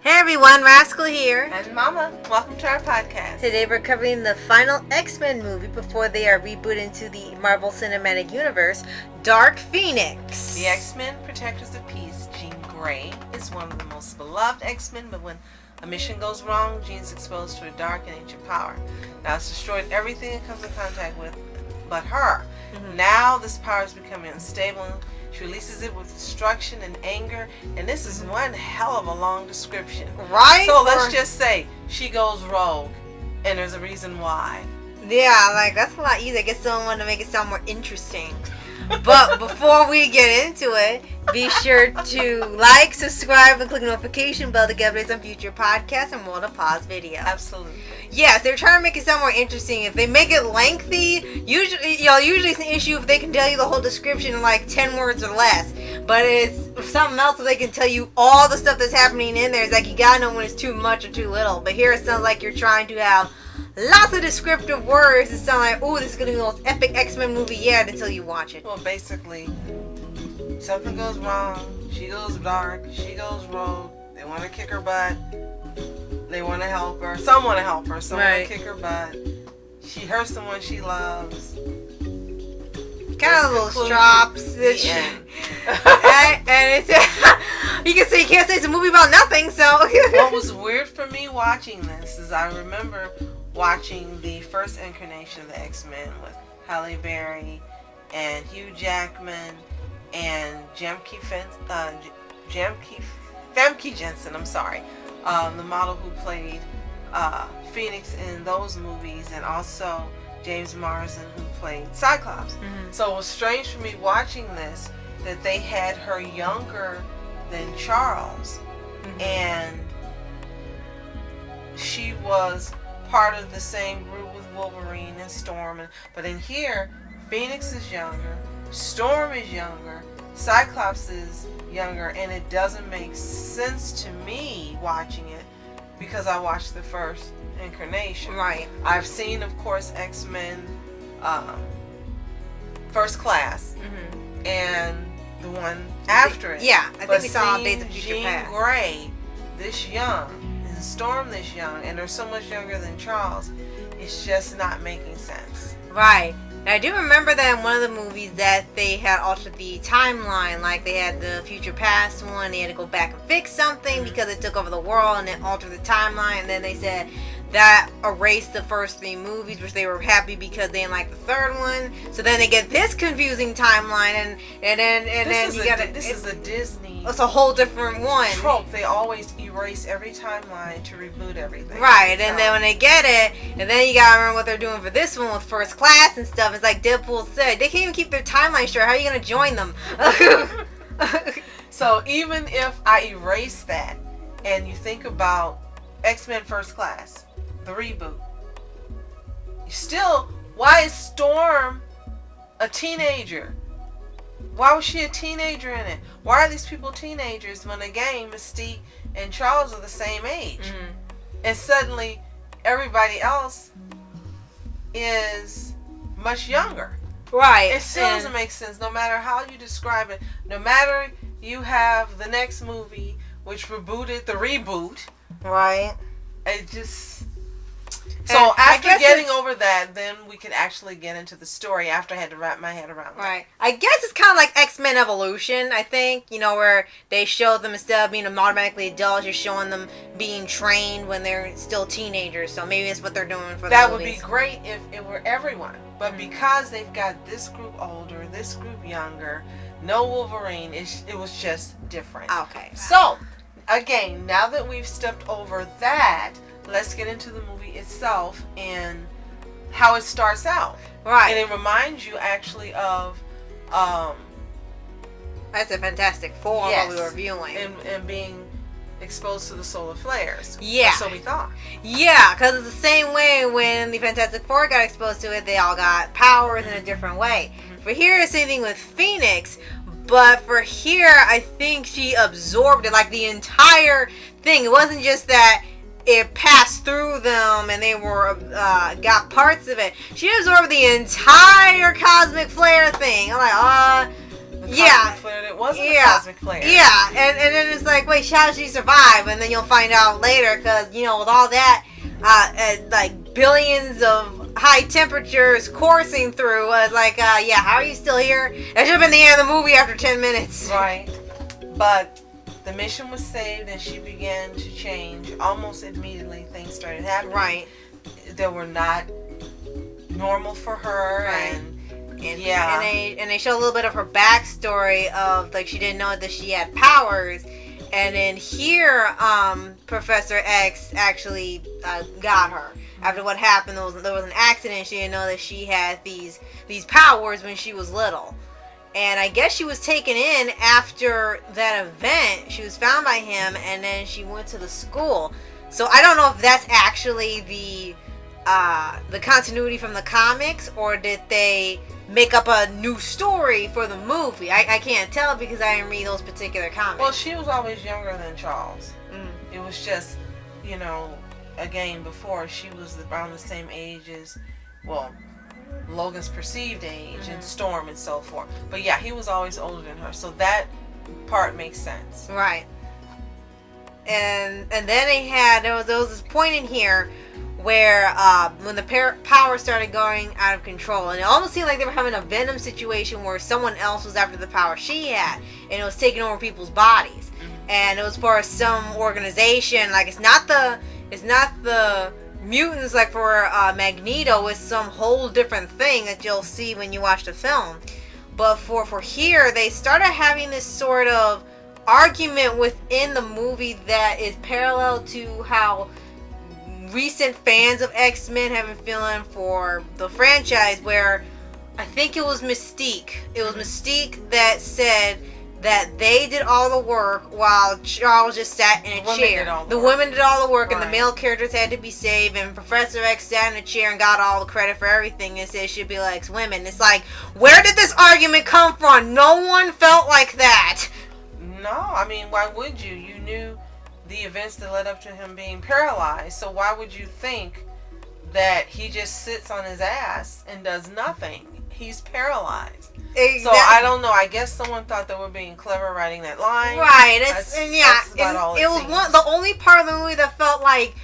Hey everyone, Rascal here. And Mama, welcome to our podcast. Today we're covering the final X-Men movie before they are rebooted into the Marvel Cinematic Universe, Dark Phoenix. The X-Men Protectors of Peace, Jean Grey, is one of the most beloved X-Men, but when a mission goes wrong, Jean's exposed to a dark and ancient power. Now it's destroyed everything it comes in contact with but her. Mm-hmm. Now this power is becoming unstable. She releases it with destruction and anger, and this is one hell of a long description. Right? So let's just say she goes rogue, and there's a reason why. Yeah, like that's a lot easier. I guess someone to make it sound more interesting. But before we get into it, be sure to like, subscribe, and click the notification bell to get updates on future podcasts and World of Paws videos. Absolutely. Yes, they're trying to make it sound more interesting. If they make it lengthy, usually it's an issue if they can tell you the whole description in like 10 words or less. But it's something else if they can tell you all the stuff that's happening in there. It's like you gotta know when it's too much or too little. But here it sounds like you're trying to have lots of descriptive words to sound like, oh, this is going to be the most epic X-Men movie yet until you watch it. Well, basically, something goes wrong, she goes dark, she goes rogue, they want to kick her butt, they want to help her, some want to help her, some want to kick her butt, she hurts someone she loves. Kind of little strops. And it's, you can say, you can't say it's a movie about nothing, so. What was weird for me watching this is I remember watching the first incarnation of the X-Men with Halle Berry and Hugh Jackman and Famke Jensen, the model who played Phoenix in those movies, and also James Marsden who played Cyclops. Mm-hmm. So it was strange for me watching this that they had her younger than Charles. Mm-hmm. And she was part of the same group with Wolverine and Storm, but in here Phoenix is younger, Storm is younger, Cyclops is younger, and it doesn't make sense to me watching it because I watched the first incarnation. Right. I've seen, of course, X-Men First Class, mm-hmm. and the one after it. Yeah, I think we saw Days of Future Past. Jean Grey this young, and Storm this young, and they're so much younger than Charles, it's just not making sense. Right. And I do remember that in one of the movies that they had altered the timeline, like they had the Future Past one, they had to go back and fix something because it took over the world and it altered the timeline, and then they said that erased the first 3 movies, which they were happy because they didn't like the third one. So then they get this confusing timeline, this is a Disney. It's a whole different one. Trope. They always erase every timeline to reboot everything. Right, and then when they get it, and then you gotta remember what they're doing for this one with First Class and stuff. It's like Deadpool said, they can't even keep their timeline straight. How are you gonna join them? So even if I erase that, and you think about X-Men First Class, the reboot, still, why is Storm a teenager? Why was she a teenager in it? Why are these people teenagers when again Mystique and Charles are the same age? Mm-hmm. And suddenly everybody else is much younger. Right. It still doesn't make sense no matter how you describe it. No matter you have the next movie which rebooted the reboot. Right. It just... So after getting over that, then we could actually get into the story after I had to wrap my head around that. Right. I guess it's kind of like X-Men Evolution, I think, where they show them instead of being automatically adults, you're showing them being trained when they're still teenagers. So maybe that's what they're doing for the That movies. Would be great if it were everyone. But mm-hmm. because they've got this group older, this group younger, no Wolverine, it was just different. Okay. So, again, now that we've stepped over that, let's get into the movie itself and how it starts out. Right. And it reminds you actually of that's a Fantastic Four. Yes. What we were viewing. And being exposed to the solar flares. Yeah. Or so we thought. Yeah, because it's the same way when the Fantastic Four got exposed to it, they all got powers in a different way. Mm-hmm. For here, it's the same thing with Phoenix. But for here, I think she absorbed it, like the entire thing. It wasn't just that it passed through them and they were got parts of it. She absorbed the entire cosmic flare thing. I'm like, Yeah. wasn't a cosmic player. Yeah, and then it's like, wait, how did she survive? And then you'll find out later, because, with all that, like, billions of high temperatures coursing through, was like, how are you still here? That should have been the end of the movie after 10 minutes. Right. But the mission was saved, and she began to change almost immediately. Things started happening. Right. That were not normal for her. Right. And they show a little bit of her backstory of, like, she didn't know that she had powers, and then here Professor X actually got her. After what happened, there was an accident. She didn't know that she had these powers when she was little, and I guess she was taken in after that event. She was found by him, and then she went to the school. So I don't know if that's actually the continuity from the comics, or did they make up a new story for the movie? I can't tell because I didn't read those particular comics. Well, she was always younger than Charles. It was just, again, before she was around the same age as, Logan's perceived age and Storm and so forth. But yeah, he was always older than her, so that part makes sense. Right. And then there was this point in here where when the power started going out of control, and it almost seemed like they were having a Venom situation where someone else was after the power she had, and it was taking over people's bodies. And it was for some organization, like it's not the mutants like for Magneto. It's some whole different thing that you'll see when you watch the film. But for here, they started having this sort of argument within the movie that is parallel to how recent fans of X-Men have been feeling for the franchise, where I think it was Mystique. It was Mystique that said that they did all the work while Charles just sat in a chair. The women did all the work, and the male characters had to be saved, and Professor X sat in a chair and got all the credit for everything and said it should be like women. It's like, where did this argument come from? No one felt like that. No, I mean, why would you? You knew the events that led up to him being paralyzed, so why would you think that he just sits on his ass and does nothing? He's paralyzed. Exactly. So I don't know. I guess someone thought they were being clever writing that line. Right. It was the only part of the movie that felt like,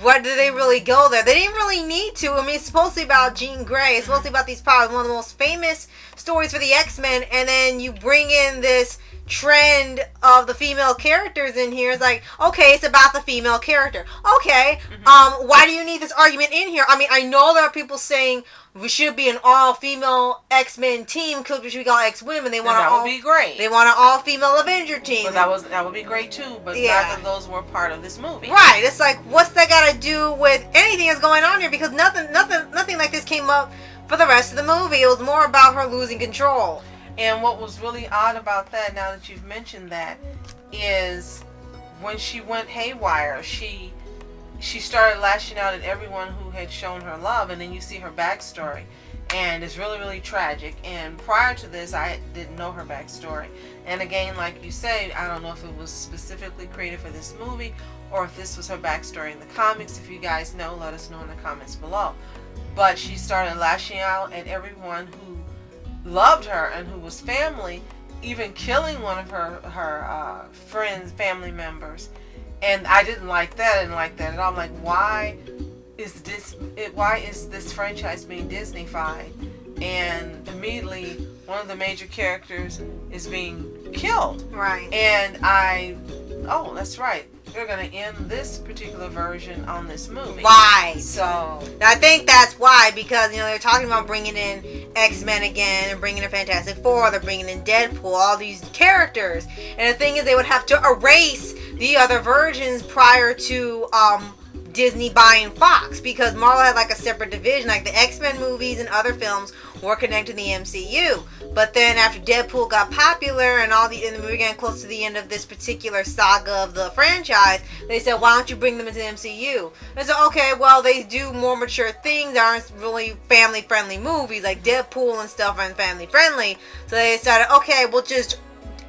what did they really go there? They didn't really need to. I mean, it's supposed to be about Jean Grey. It's supposed to be about these powers. One of the most famous stories for the X-Men, and then you bring in this trend of the female characters in here. It's like, okay, it's about the female character. Okay, why do you need this argument in here? I mean, I know there are people saying we should be an all-female X-Men team because we should be all X-Women. That would be great. They want an all-female Avenger team. But that would be great too. But neither of those were part of this movie. Right. It's like, what's that got to do with anything that's going on here? Because nothing like this came up for the rest of the movie. It was more about her losing control. And what was really odd about that, now that you've mentioned that, is when she went haywire, she started lashing out at everyone who had shown her love, and then you see her backstory, and it's really, really tragic. And prior to this, I didn't know her backstory. And again, like you say, I don't know if it was specifically created for this movie or if this was her backstory in the comics. If you guys know, let us know in the comments below. But she started lashing out at everyone who loved her and who was family, even killing one of her friends, family members. And I didn't like that. I didn't like that at all. I'm like, why is this franchise being Disney-fied? And immediately one of the major characters is being killed. Right. And that's right. They're going to end this particular version on this movie. Right. So I think that's why, because they're talking about bringing in X-Men again and bringing in Fantastic Four. They're bringing in Deadpool, all these characters. And the thing is, they would have to erase the other versions prior to Disney buying Fox, because Marvel had like a separate division. Like the X-Men movies and other films were connected to the MCU. But then after Deadpool got popular and we were getting close to the end of this particular saga of the franchise, they said, why don't you bring them into the MCU? And so, okay, well, they do more mature things. There aren't really family-friendly movies. Like Deadpool and stuff aren't family-friendly. So they decided, okay, we'll just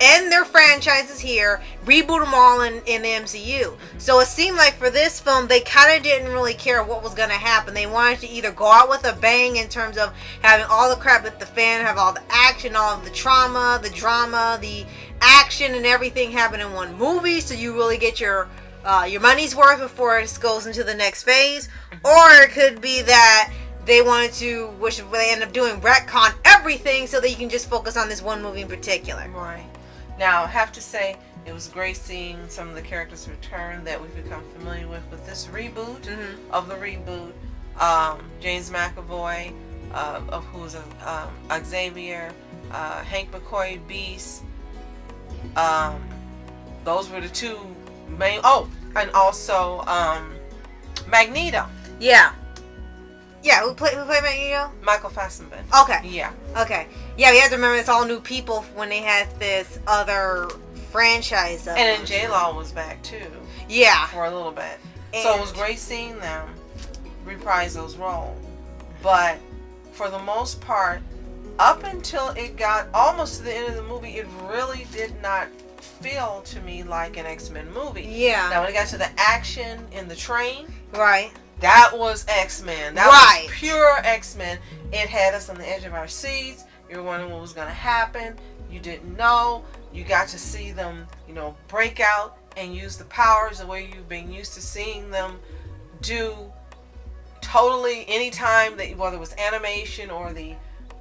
end their franchises here, reboot them all in the MCU. So it seemed like for this film, they kind of didn't really care what was going to happen. They wanted to either go out with a bang in terms of having all the crap that the fan, have all the action, all of the trauma, the drama, the action and everything happen in one movie, so you really get your money's worth before it goes into the next phase. Or it could be that they wanted to, which they end up doing, retcon everything so that you can just focus on this one movie in particular. Right. Now, I have to say, it was great seeing some of the characters return that we've become familiar with this reboot of the reboot. James McAvoy, who's Xavier, Hank McCoy, Beast. Those were the two main. Oh, and also Magneto. Yeah. Yeah, who played Magneto? Michael Fassbender. Okay. Yeah. Okay. Yeah, we have to remember it's all new people when they had this other franchise. And then J-Law was back too. Yeah. For a little bit. And so it was great seeing them reprise those roles. But for the most part, up until it got almost to the end of the movie, it really did not feel to me like an X-Men movie. Yeah. Now when it got to the action in the train. Right. That was X-Men. That was pure X-Men. It had us on the edge of our seats. You were wondering what was going to happen. You didn't know. You got to see them, break out and use the powers the way you've been used to seeing them do totally anytime, whether it was animation or the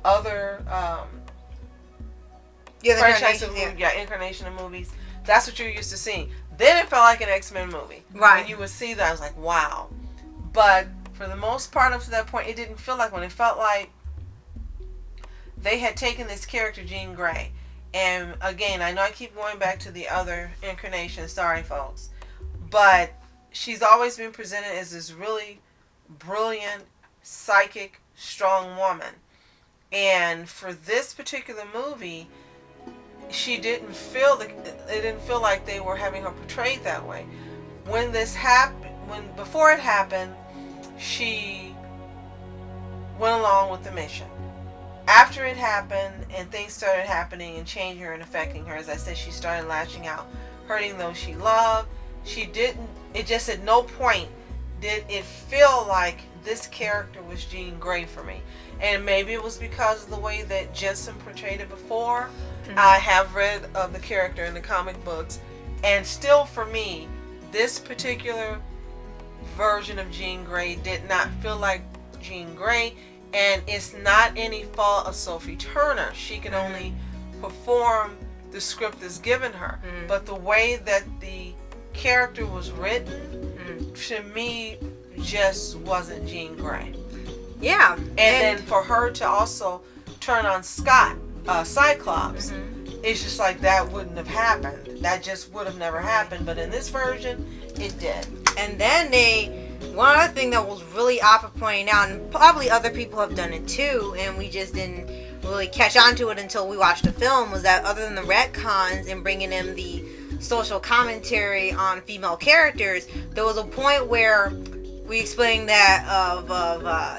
other franchise of movies, incarnation of movies. That's what you're used to seeing. Then it felt like an X-Men movie. Right. When you would see that, I was like, wow. But for the most part up to that point, it didn't feel like one. It felt like they had taken this character, Jean Grey. And again, I know I keep going back to the other incarnation, sorry folks. But she's always been presented as this really brilliant, psychic, strong woman. And for this particular movie, it didn't feel like they were having her portrayed that way. When this happened, before it happened, she went along with the mission. After it happened and things started happening and changing her and affecting her, as I said, she started lashing out, hurting those she loved. It just at no point did it feel like this character was Jean Grey for me. And maybe it was because of the way that Jensen portrayed it before. I have read of the character in the comic books, and still for me, this particular version of Jean Grey did not feel like Jean Grey, and it's not any fault of Sophie Turner. She can only perform the script that's given her. But the way that the character was written, to me, just wasn't Jean Grey. Yeah. And then for her to also turn on Cyclops, it's just like that wouldn't have happened. That just would have never happened. But in this version, it did. And then one other thing that was really off of pointing out, and probably other people have done it too, and we just didn't really catch on to it until we watched the film, was that other than the retcons and bringing in the social commentary on female characters, there was a point where we explained that of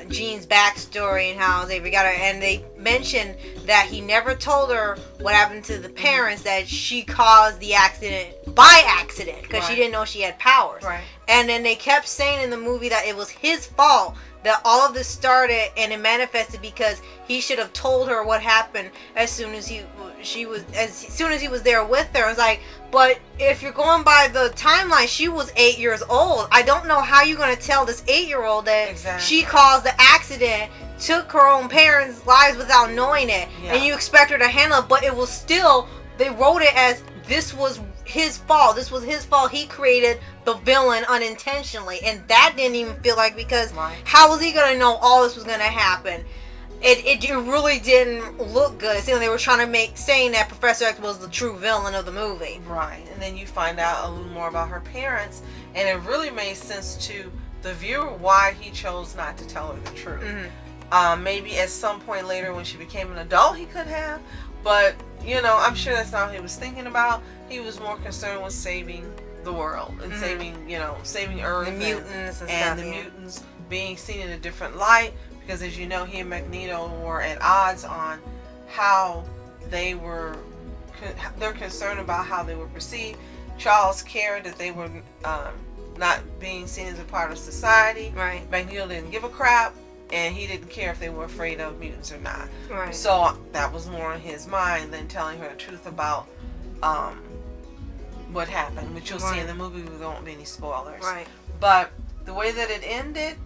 Jean's backstory and how Xavier got her, and they mentioned that he never told her what happened to the parents, that she caused the accident by accident because she didn't know she had powers. Right. And then they kept saying in the movie that it was his fault that all of this started, and it manifested because he should have told her what happened as soon as he was there with her. It's like, but if you're going by the timeline, she was 8 years old. I don't know how you're going to tell this 8-year-old that she caused the accident, took her own parents' lives without knowing it, and you expect her to handle it. But it was still, they wrote it as this was his fault. This was his fault. He created the villain unintentionally, and that didn't even feel like, because how was he going to know all this was going to happen? It really didn't look good. So they were trying to saying that Professor X was the true villain of the movie. Right. And then you find out a little more about her parents, and it really made sense to the viewer why he chose not to tell her the truth. Maybe at some point later when she became an adult he could have, but I'm sure that's not what he was thinking about. He was more concerned with saving the world and saving Earth, the mutants and the mutants being seen in a different light. Because as you know, he and Magneto were at odds on how they're concerned about how they were perceived. Charles cared that they were not being seen as a part of society. Right. Magneto didn't give a crap, and he didn't care if they were afraid of mutants or not. Right. So that was more in his mind than telling her the truth about what happened, which you'll see in the movie. There won't be any spoilers. Right. But the way that it ended,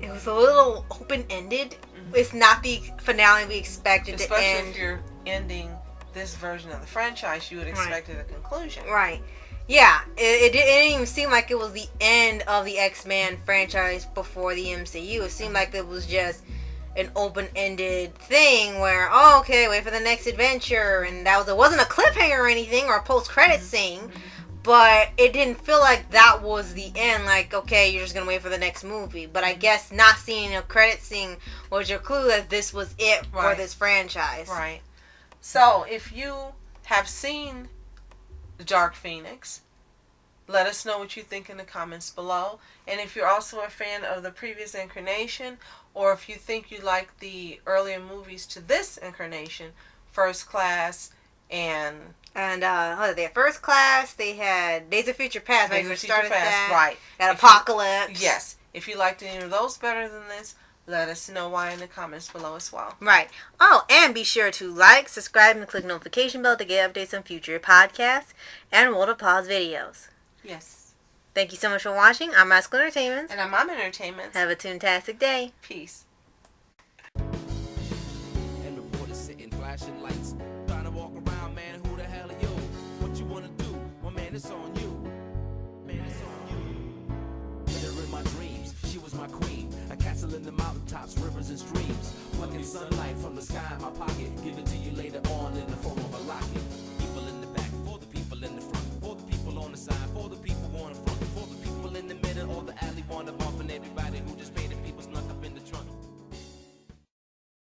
it was a little open-ended. It's not the finale we expected to end. Especially if you're ending this version of the franchise, you would expect a conclusion. Right. Yeah. It didn't even seem like it was the end of the X-Men franchise before the MCU. It seemed like it was just an open-ended thing where, oh, okay, wait for the next adventure, and it wasn't a cliffhanger or anything or a post-credit scene, but it didn't feel like that was the end. Like, okay, you're just gonna wait for the next movie. But I guess not seeing a credit scene was your clue that this was it for this franchise. Right. So if you have seen The Dark Phoenix, let us know what you think in the comments below. And if you're also a fan of the previous incarnation, or if you think you like the earlier movies to this incarnation, First Class and they had First Class, they had Days of Future Past, Days of Future Past, right? Got Apocalypse. Yes. If you liked any of those better than this, let us know why in the comments below as well. Right. Oh, and be sure to like, subscribe, and click notification bell to get updates on future podcasts and World of Paws videos. Yes. Thank you so much for watching. I'm Masculine Entertainment. And I'm Mom Entertainment. Have a toontastic day. Peace. And the water sitting, flashing lights. Trying to walk around, man, who the hell are you? What you wanna do? Well, man, it's on you. Man, it's on you. Met her in my dreams, she was my queen. A castle in the mountaintops, rivers and streams. Plucking sunlight from the sky.